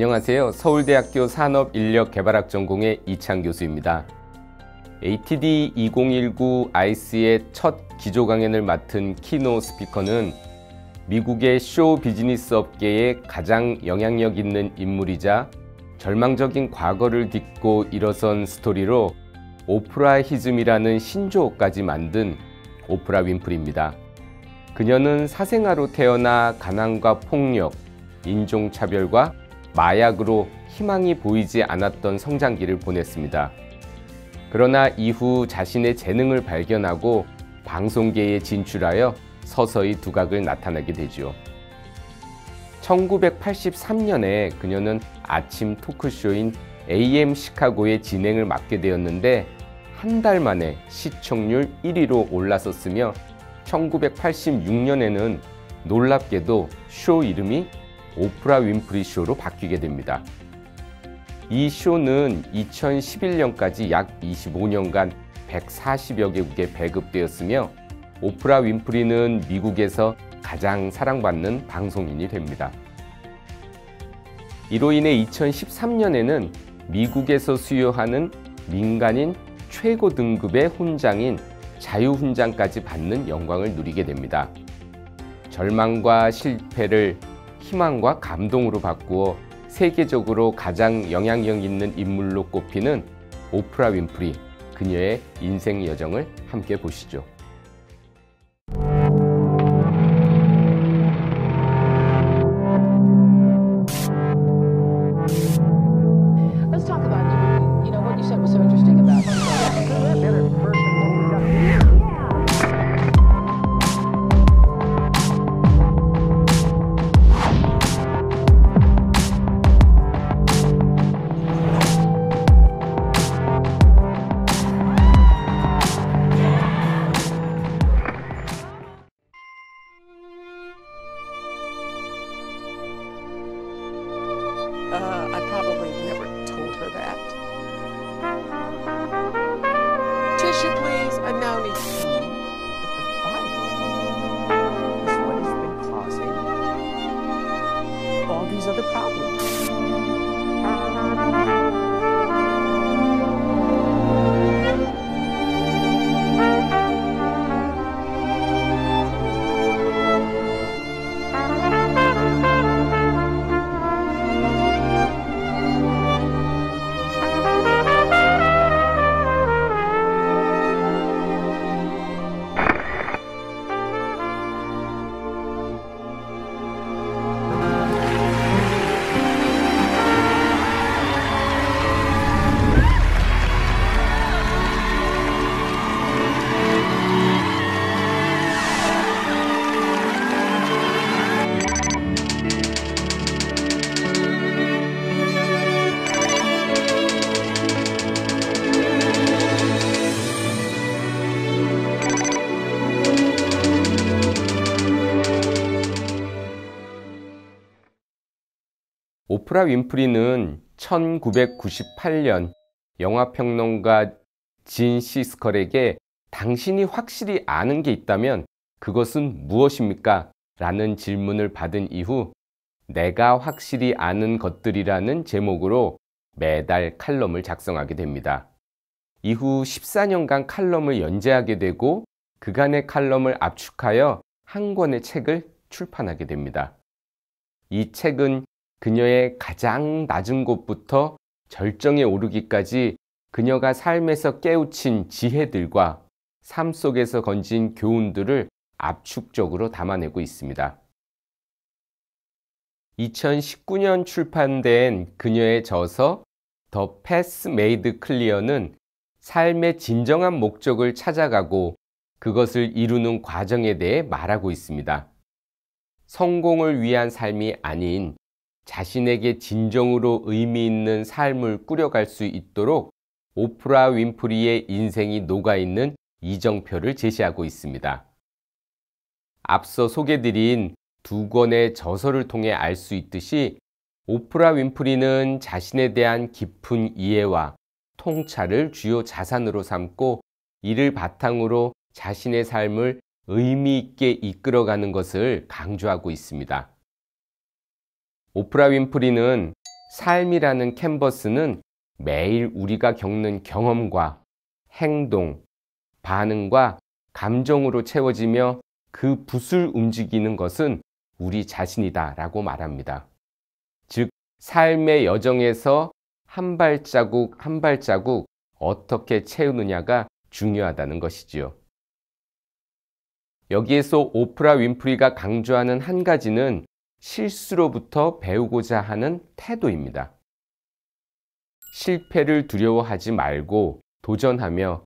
안녕하세요. 서울대학교 산업인력개발학 전공의 이창 교수입니다. ATD 2019 아이스의 첫 기조 강연을 맡은 키노 스피커는 미국의 쇼 비즈니스 업계에 가장 영향력 있는 인물이자 절망적인 과거를 딛고 일어선 스토리로 오프라히즘이라는 신조어까지 만든 오프라 윈프리입니다. 그녀는 사생아로 태어나 가난과 폭력, 인종차별과 마약으로 희망이 보이지 않았던 성장기를 보냈습니다. 그러나 이후 자신의 재능을 발견하고 방송계에 진출하여 서서히 두각을 나타내게 되죠. 1983년에 그녀는 아침 토크쇼인 AM 시카고의 진행을 맡게 되었는데 한 달 만에 시청률 1위로 올라섰으며 1986년에는 놀랍게도 쇼 이름이 오프라 윈프리 쇼로 바뀌게 됩니다. 이 쇼는 2011년까지 약 25년간 140여 개국에 배급되었으며 오프라 윈프리는 미국에서 가장 사랑받는 방송인이 됩니다. 이로 인해 2013년에는 미국에서 수여하는 민간인 최고 등급의 훈장인 자유훈장까지 받는 영광을 누리게 됩니다. 절망과 실패를 희망과 감동으로 바꾸어 세계적으로 가장 영향력 있는 인물로 꼽히는 오프라 윈프리, 그녀의 인생 여정을 함께 보시죠. Let's talk about what you said was so interesting about I probably never told her that. Tissue, please. I now need tissue. But the fire is what has been causing all these other problems. 오프라 윈프리는 1998년 영화평론가 진 시스컬에게 당신이 확실히 아는 게 있다면 그것은 무엇입니까? 라는 질문을 받은 이후 내가 확실히 아는 것들이라는 제목으로 매달 칼럼을 작성하게 됩니다. 이후 14년간 칼럼을 연재하게 되고 그간의 칼럼을 압축하여 한 권의 책을 출판하게 됩니다. 이 책은 그녀의 가장 낮은 곳부터 절정에 오르기까지 그녀가 삶에서 깨우친 지혜들과 삶 속에서 건진 교훈들을 압축적으로 담아내고 있습니다. 2019년 출판된 그녀의 저서 The Path Made Clear는 삶의 진정한 목적을 찾아가고 그것을 이루는 과정에 대해 말하고 있습니다. 성공을 위한 삶이 아닌 자신에게 진정으로 의미 있는 삶을 꾸려갈 수 있도록 오프라 윈프리의 인생이 녹아있는 이정표를 제시하고 있습니다. 앞서 소개드린 두 권의 저서를 통해 알 수 있듯이 오프라 윈프리는 자신에 대한 깊은 이해와 통찰을 주요 자산으로 삼고 이를 바탕으로 자신의 삶을 의미 있게 이끌어가는 것을 강조하고 있습니다. 오프라 윈프리는 삶이라는 캔버스는 매일 우리가 겪는 경험과 행동, 반응과 감정으로 채워지며 그 붓을 움직이는 것은 우리 자신이다 라고 말합니다. 즉, 삶의 여정에서 한 발자국 한 발자국 어떻게 채우느냐가 중요하다는 것이지요. 여기에서 오프라 윈프리가 강조하는 한 가지는 실수로부터 배우고자 하는 태도입니다. 실패를 두려워하지 말고 도전하며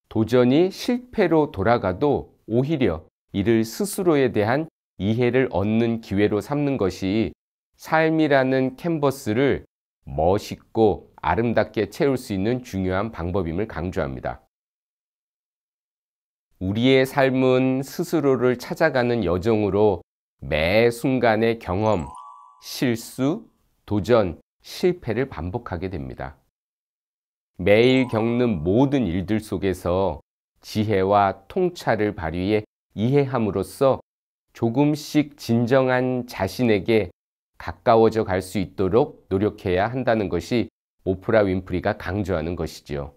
도전이 실패로 돌아가도 오히려 이를 스스로에 대한 이해를 얻는 기회로 삼는 것이 삶이라는 캔버스를 멋있고 아름답게 채울 수 있는 중요한 방법임을 강조합니다. 우리의 삶은 스스로를 찾아가는 여정으로 매 순간의 경험, 실수, 도전, 실패를 반복하게 됩니다. 매일 겪는 모든 일들 속에서 지혜와 통찰을 발휘해 이해함으로써 조금씩 진정한 자신에게 가까워져 갈 수 있도록 노력해야 한다는 것이 오프라 윈프리가 강조하는 것이지요.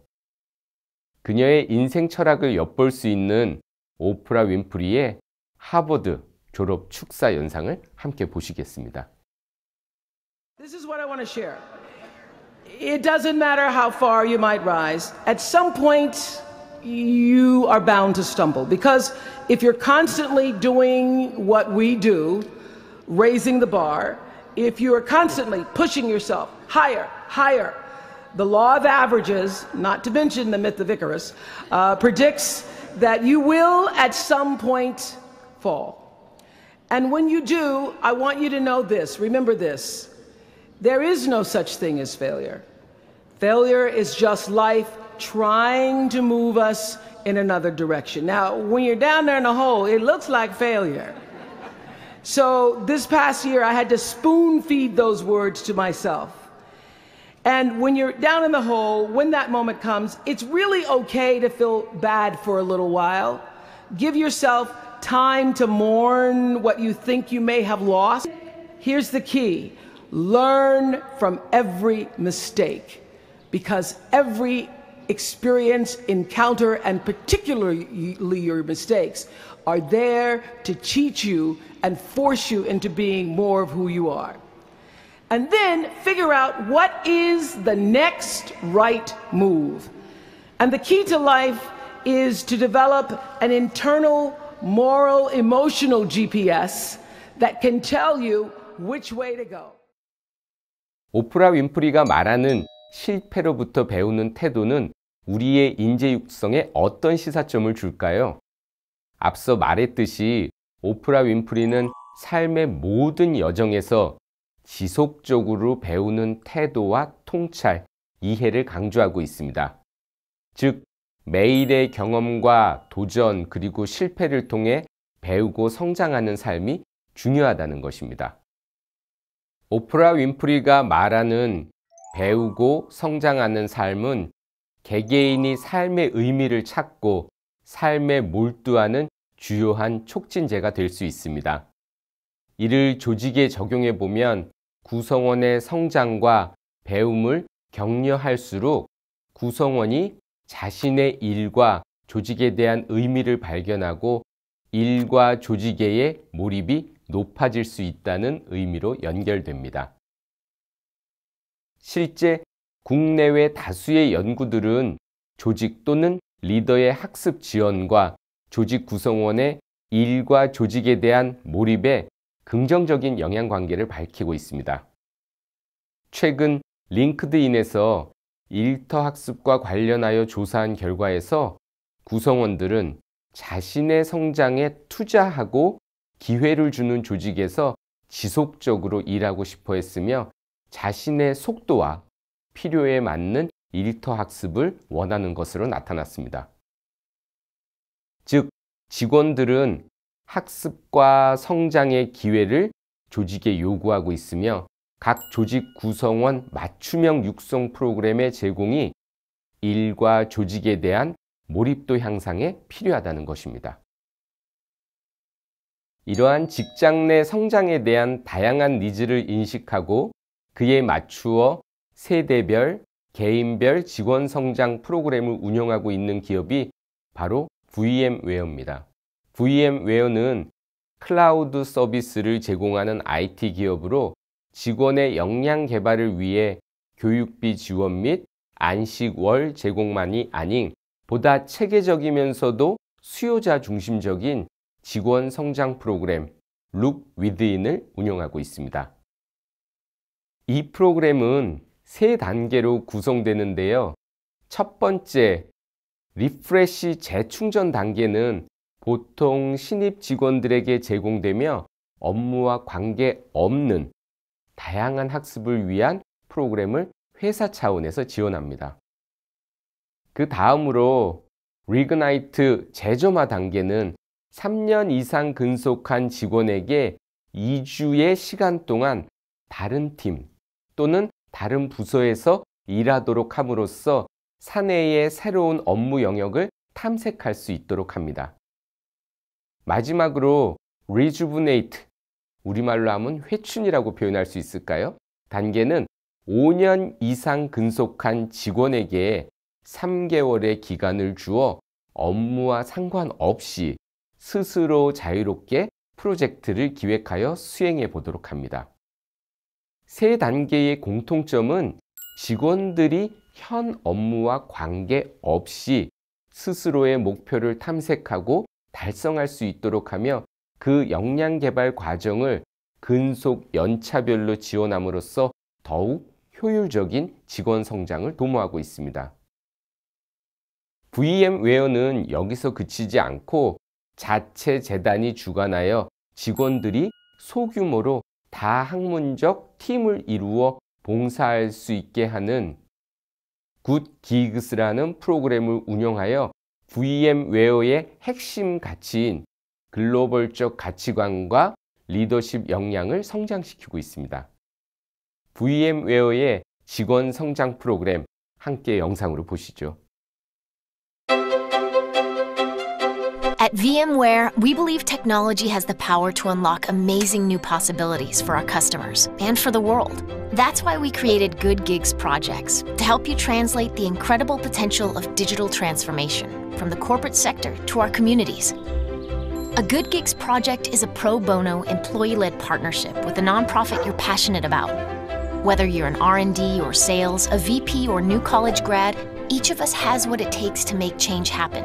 그녀의 인생 철학을 엿볼 수 있는 오프라 윈프리의 하버드 졸업 축사 영상을 함께 보시겠습니다. This is what I want to share. It doesn't matter how far you might rise. At some point, you are bound to stumble. Because if you're constantly doing what we do, raising the bar, if you are constantly pushing yourself higher, higher, the law of averages, not to mention the myth of Icarus, predicts that you will at some point fall. And when you do, I want you to know this, remember this. There is no such thing as failure. Failure is just life trying to move us in another direction. Now, when you're down there in the hole, it looks like failure. So this past year, I had to spoon feed those words to myself. And when you're down in the hole, when that moment comes, it's really okay to feel bad for a little while. Give yourself time to mourn what you think you may have lost. Here's the key. Learn from every mistake, because every experience, encounter, and particularly your mistakes are there to teach you and force you into being more of who you are. And then figure out what is the next right move. And the key to life is to develop an internal moral, emotional GPS that can tell you which way to go. 오프라 윈프리가 말하는 실패로부터 배우는 태도는 우리의 인재 육성에 어떤 시사점을 줄까요? 앞서 말했듯이 오프라 윈프리는 삶의 모든 여정에서 지속적으로 배우는 태도와 통찰, 이해를 강조하고 있습니다. 즉, 매일의 경험과 도전 그리고 실패를 통해 배우고 성장하는 삶이 중요하다는 것입니다. 오프라 윈프리가 말하는 배우고 성장하는 삶은 개개인이 삶의 의미를 찾고 삶에 몰두하는 주요한 촉진제가 될 수 있습니다. 이를 조직에 적용해 보면 구성원의 성장과 배움을 격려할수록 구성원이 자신의 일과 조직에 대한 의미를 발견하고 일과 조직의 몰입이 높아질 수 있다는 의미로 연결됩니다. 실제 국내외 다수의 연구들은 조직 또는 리더의 학습 지원과 조직 구성원의 일과 조직에 대한 몰입에 긍정적인 영향관계를 밝히고 있습니다. 최근 링크드인에서 일터 학습과 관련하여 조사한 결과에서 구성원들은 자신의 성장에 투자하고 기회를 주는 조직에서 지속적으로 일하고 싶어 했으며 자신의 속도와 필요에 맞는 일터 학습을 원하는 것으로 나타났습니다. 즉, 직원들은 학습과 성장의 기회를 조직에 요구하고 있으며 각 조직 구성원 맞춤형 육성 프로그램의 제공이 일과 조직에 대한 몰입도 향상에 필요하다는 것입니다. 이러한 직장 내 성장에 대한 다양한 니즈를 인식하고 그에 맞추어 세대별, 개인별 직원 성장 프로그램을 운영하고 있는 기업이 바로 VM웨어입니다. VM웨어는 클라우드 서비스를 제공하는 IT 기업으로 직원의 역량 개발을 위해 교육비 지원 및 안식월 제공만이 아닌 보다 체계적이면서도 수요자 중심적인 직원 성장 프로그램 Look Within을 운영하고 있습니다. 이 프로그램은 3단계로 구성되는데요. 첫 번째, 리프레시 재충전 단계는 보통 신입 직원들에게 제공되며 업무와 관계없는 다양한 학습을 위한 프로그램을 회사 차원에서 지원합니다. 그 다음으로 리그나이트 재점화 단계는 3년 이상 근속한 직원에게 2주의 시간 동안 다른 팀 또는 다른 부서에서 일하도록 함으로써 사내의 새로운 업무 영역을 탐색할 수 있도록 합니다. 마지막으로 rejuvenate, 우리말로 하면 회춘이라고 표현할 수 있을까요? 단계는 5년 이상 근속한 직원에게 3개월의 기간을 주어 업무와 상관없이 스스로 자유롭게 프로젝트를 기획하여 수행해 보도록 합니다. 3단계의 공통점은 직원들이 현 업무와 관계없이 스스로의 목표를 탐색하고 달성할 수 있도록 하며 그 역량 개발 과정을 근속 연차별로 지원함으로써 더욱 효율적인 직원 성장을 도모하고 있습니다. VM웨어는 여기서 그치지 않고 자체 재단이 주관하여 직원들이 소규모로 다학문적 팀을 이루어 봉사할 수 있게 하는 굿기그스라는 프로그램을 운영하여 VM웨어의 핵심 가치인 글로벌적 가치관과 리더십 역량을 성장시키고 있습니다. VM웨어의 직원 성장 프로그램 함께 영상으로 보시죠. At VMware, we believe technology has the power to unlock amazing new possibilities for our customers and for the world. That's why we created Good Gigs projects to help you translate the incredible potential of digital transformation from the corporate sector to our communities. A Good Gigs project is a pro bono employee-led partnership with a nonprofit you're passionate about. Whether you're an R&D or sales, a VP or new college grad, each of us has what it takes to make change happen.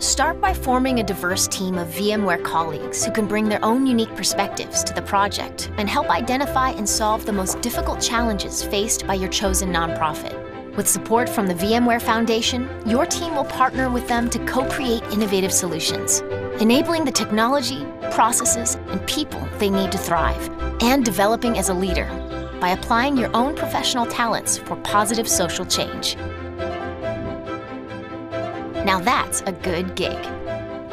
Start by forming a diverse team of VMware colleagues who can bring their own unique perspectives to the project and help identify and solve the most difficult challenges faced by your chosen nonprofit. With support from the VMware Foundation, your team will partner with them to co-create innovative solutions, enabling the technology, processes, and people they need to thrive, and developing as a leader by applying your own professional talents for positive social change. Now that's a good gig.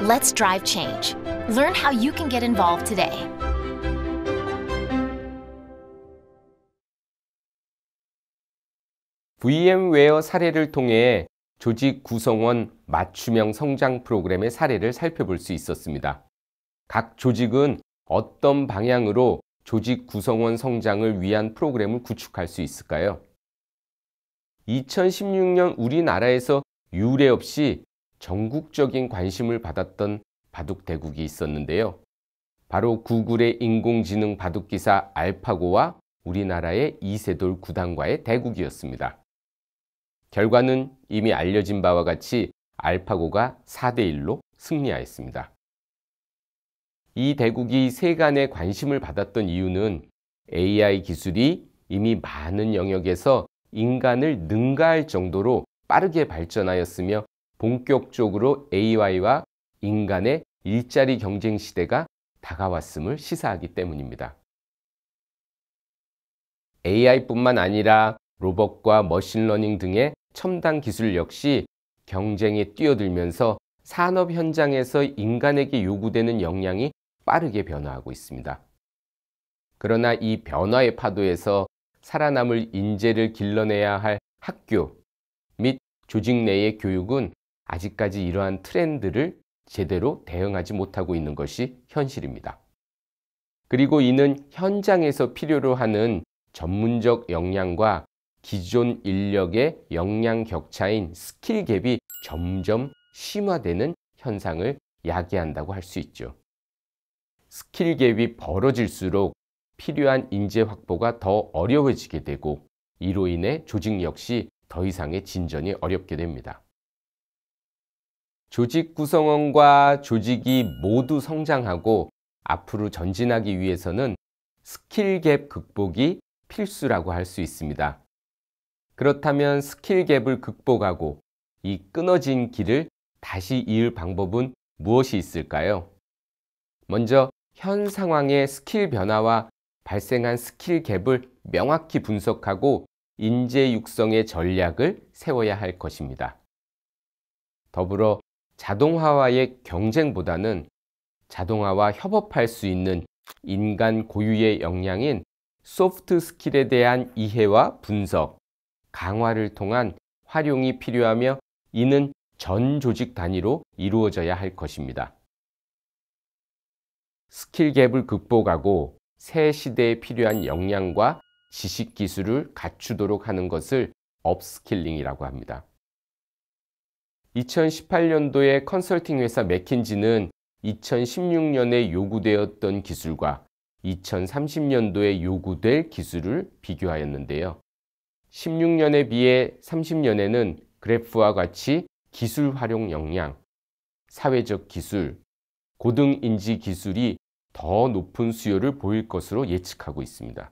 Let's drive change. Learn how you can get involved today. VM웨어 사례를 통해 조직 구성원 맞춤형 성장 프로그램의 사례를 살펴볼 수 있었습니다. 각 조직은 어떤 방향으로 조직 구성원 성장을 위한 프로그램을 구축할 수 있을까요? 2016년 우리나라에서 유례 없이 전국적인 관심을 받았던 바둑 대국이 있었는데요. 바로 구글의 인공지능 바둑기사 알파고와 우리나라의 이세돌 구단과의 대국이었습니다. 결과는 이미 알려진 바와 같이 알파고가 4대1로 승리하였습니다. 이 대국이 세간의 관심을 받았던 이유는 AI 기술이 이미 많은 영역에서 인간을 능가할 정도로 빠르게 발전하였으며 본격적으로 AI와 인간의 일자리 경쟁 시대가 다가왔음을 시사하기 때문입니다. AI뿐만 아니라 로봇과 머신러닝 등의 첨단 기술 역시 경쟁에 뛰어들면서 산업 현장에서 인간에게 요구되는 역량이 빠르게 변화하고 있습니다. 그러나 이 변화의 파도에서 살아남을 인재를 길러내야 할 학교 및 조직 내의 교육은 아직까지 이러한 트렌드를 제대로 대응하지 못하고 있는 것이 현실입니다. 그리고 이는 현장에서 필요로 하는 전문적 역량과 기존 인력의 역량 격차인 스킬 갭이 점점 심화되는 현상을 야기한다고 할 수 있죠. 스킬 갭이 벌어질수록 필요한 인재 확보가 더 어려워지게 되고 이로 인해 조직 역시 더 이상의 진전이 어렵게 됩니다. 조직 구성원과 조직이 모두 성장하고 앞으로 전진하기 위해서는 스킬 갭 극복이 필수라고 할 수 있습니다. 그렇다면 스킬 갭을 극복하고 이 끊어진 길을 다시 이을 방법은 무엇이 있을까요? 먼저 현 상황의 스킬 변화와 발생한 스킬 갭을 명확히 분석하고 인재 육성의 전략을 세워야 할 것입니다. 더불어 자동화와의 경쟁보다는 자동화와 협업할 수 있는 인간 고유의 역량인 소프트 스킬에 대한 이해와 분석, 강화를 통한 활용이 필요하며 이는 전 조직 단위로 이루어져야 할 것입니다. 스킬 갭을 극복하고 새 시대에 필요한 역량과 지식 기술을 갖추도록 하는 것을 업스킬링이라고 합니다. 2018년도에 컨설팅 회사 맥킨지는 2016년에 요구되었던 기술과 2030년도에 요구될 기술을 비교하였는데요. 16년에 비해 30년에는 그래프와 같이 기술 활용 역량, 사회적 기술, 고등인지 기술이 더 높은 수요를 보일 것으로 예측하고 있습니다.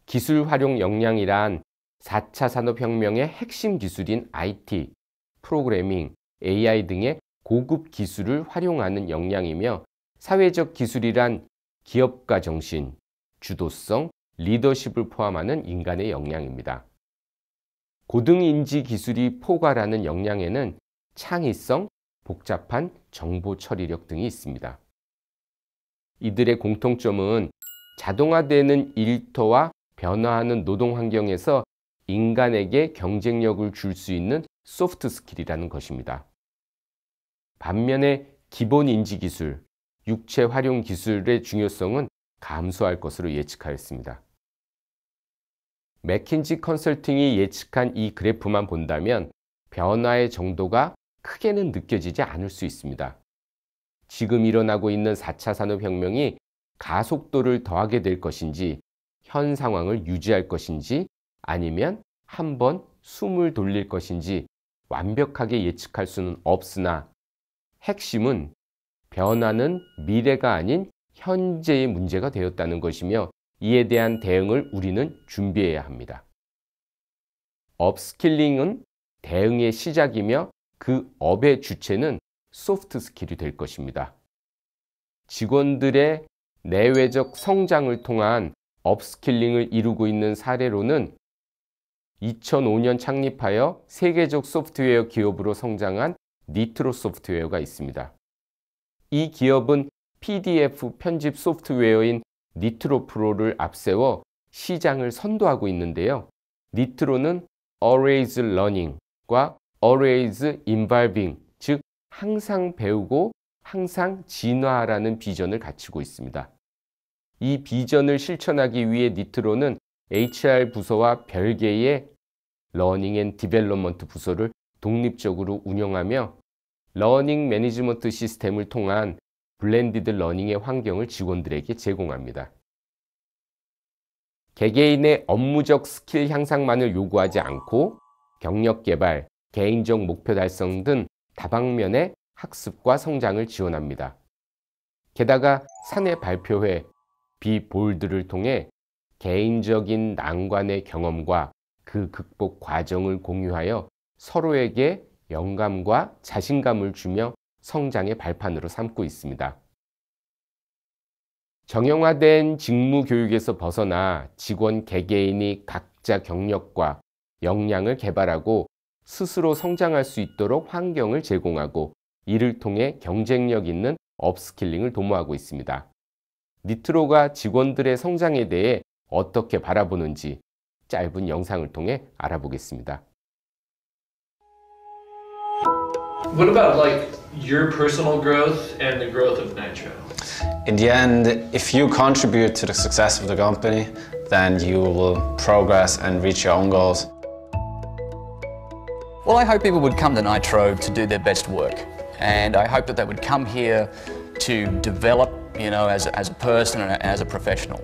기술 활용 역량이란 4차 산업혁명의 핵심 기술인 IT, 프로그래밍, AI 등의 고급 기술을 활용하는 역량이며 사회적 기술이란 기업가 정신, 주도성, 리더십을 포함하는 인간의 역량입니다. 고등인지 기술이 포괄하는 역량에는 창의성, 복잡한 정보 처리력 등이 있습니다. 이들의 공통점은 자동화되는 일터와 변화하는 노동 환경에서 인간에게 경쟁력을 줄 수 있는 소프트 스킬이라는 것입니다. 반면에 기본 인지 기술, 육체 활용 기술의 중요성은 감소할 것으로 예측하였습니다. 맥킨지 컨설팅이 예측한 이 그래프만 본다면 변화의 정도가 크게는 느껴지지 않을 수 있습니다. 지금 일어나고 있는 4차 산업혁명이 가속도를 더하게 될 것인지, 현 상황을 유지할 것인지, 아니면 한번 숨을 돌릴 것인지 완벽하게 예측할 수는 없으나 핵심은 변화는 미래가 아닌 현재의 문제가 되었다는 것이며 이에 대한 대응을 우리는 준비해야 합니다. 업스킬링은 대응의 시작이며 그 업의 주체는 소프트 스킬이 될 것입니다. 직원들의 내외적 성장을 통한 업스킬링을 이루고 있는 사례로는 2005년 창립하여 세계적 소프트웨어 기업으로 성장한 니트로 소프트웨어가 있습니다. 이 기업은 PDF 편집 소프트웨어인 니트로 프로를 앞세워 시장을 선도하고 있는데요. 니트로는 Always Learning과 Always Evolving, 즉 항상 배우고 항상 진화하라는 비전을 갖추고 있습니다. 이 비전을 실천하기 위해 니트로는 HR 부서와 별개의 러닝 앤 디벨롭먼트 부서를 독립적으로 운영하며 러닝 매니지먼트 시스템을 통한 블렌디드 러닝의 환경을 직원들에게 제공합니다. 개개인의 업무적 스킬 향상만을 요구하지 않고 경력 개발, 개인적 목표 달성 등 다방면의 학습과 성장을 지원합니다. 게다가 사내 발표회, 비볼드를 통해 개인적인 난관의 경험과 그 극복 과정을 공유하여 서로에게 영감과 자신감을 주며 성장의 발판으로 삼고 있습니다. 정형화된 직무 교육에서 벗어나 직원 개개인이 각자 경력과 역량을 개발하고 스스로 성장할 수 있도록 환경을 제공하고 이를 통해 경쟁력 있는 업스킬링을 도모하고 있습니다. 니트로가 직원들의 성장에 대해 어떻게 바라보는지 짧은 영상을 통해 알아보겠습니다. What about like your personal growth and the growth of Nitro? In the end, if you contribute to the success of the company, then you will progress and reach your own goals. Well, I hope people would come to Nitro to do their best work, and I hope that they would come here to develop, as a person and as a professional.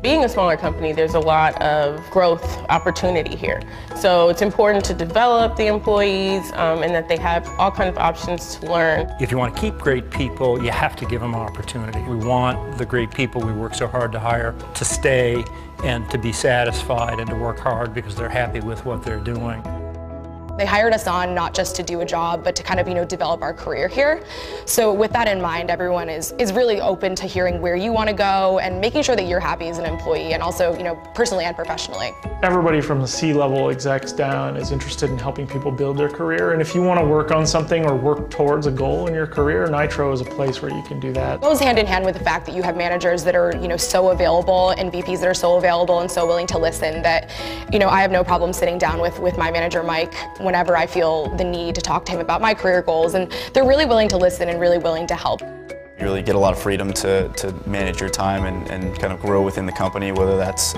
Being a smaller company, there's a lot of growth opportunity here. So it's important to develop the employees and that they have all kinds of options to learn. If you want to keep great people, you have to give them opportunity. We want the great people we work so hard to hire to stay and to be satisfied and to work hard because they're happy with what they're doing. They hired us on not just to do a job, but to kind of, develop our career here. So with that in mind, everyone is really open to hearing where you want to go and making sure that you're happy as an employee and also, personally and professionally. Everybody from the C-level execs down is interested in helping people build their career. And if you want to work on something or work towards a goal in your career, Nitro is a place where you can do that. It goes hand in hand with the fact that you have managers that are, so available and VPs that are so available and so willing to listen that, I have no problem sitting down with my manager, Mike, whenever I feel the need to talk to him about my career goals, and they're really willing to listen and really willing to help. You really get a lot of freedom to manage your time and kind of grow within the company, whether that's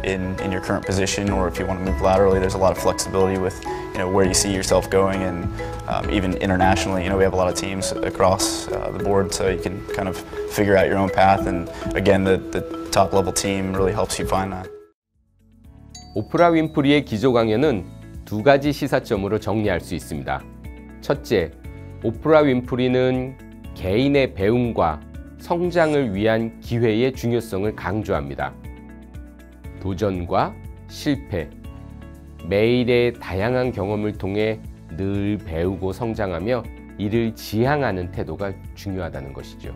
in your current position or if you want to move laterally. There's a lot of flexibility with where you see yourself going, and even internationally, we have a lot of teams across the board, so you can kind of figure out your own path. And again, the top level team really helps you find that. 오프라 윈프리의 기조 강연은 두 가지 시사점으로 정리할 수 있습니다. 첫째, 오프라 윈프리는 개인의 배움과 성장을 위한 기회의 중요성을 강조합니다. 도전과 실패, 매일의 다양한 경험을 통해 늘 배우고 성장하며 이를 지향하는 태도가 중요하다는 것이죠.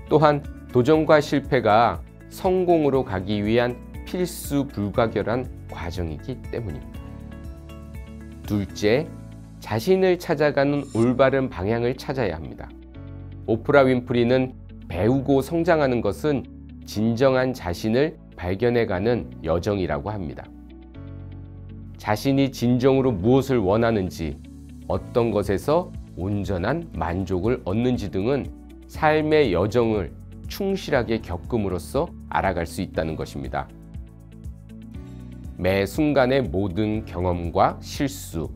또한 도전과 실패가 성공으로 가기 위한 필수 불가결한 과정이기 때문입니다. 둘째, 자신을 찾아가는 올바른 방향을 찾아야 합니다. 오프라 윈프리는 배우고 성장하는 것은 진정한 자신을 발견해가는 여정이라고 합니다. 자신이 진정으로 무엇을 원하는지, 어떤 것에서 온전한 만족을 얻는지 등은 삶의 여정을 충실하게 겪음으로써 알아갈 수 있다는 것입니다. 매 순간의 모든 경험과 실수,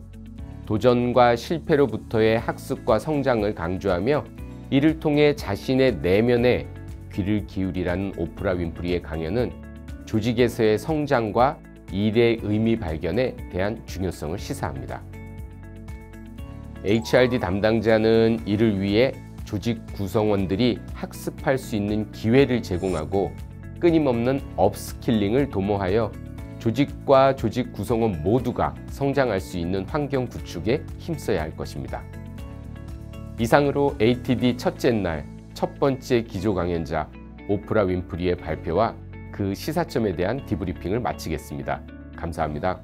도전과 실패로부터의 학습과 성장을 강조하며 이를 통해 자신의 내면에 귀를 기울이라는 오프라 윈프리의 강연은 조직에서의 성장과 일의 의미 발견에 대한 중요성을 시사합니다. HRD 담당자는 이를 위해 조직 구성원들이 학습할 수 있는 기회를 제공하고 끊임없는 업스킬링을 도모하여 조직과 조직 구성원 모두가 성장할 수 있는 환경 구축에 힘써야 할 것입니다. 이상으로 ATD 첫째 날 첫 번째 기조 강연자 오프라 윈프리의 발표와 그 시사점에 대한 디브리핑을 마치겠습니다. 감사합니다.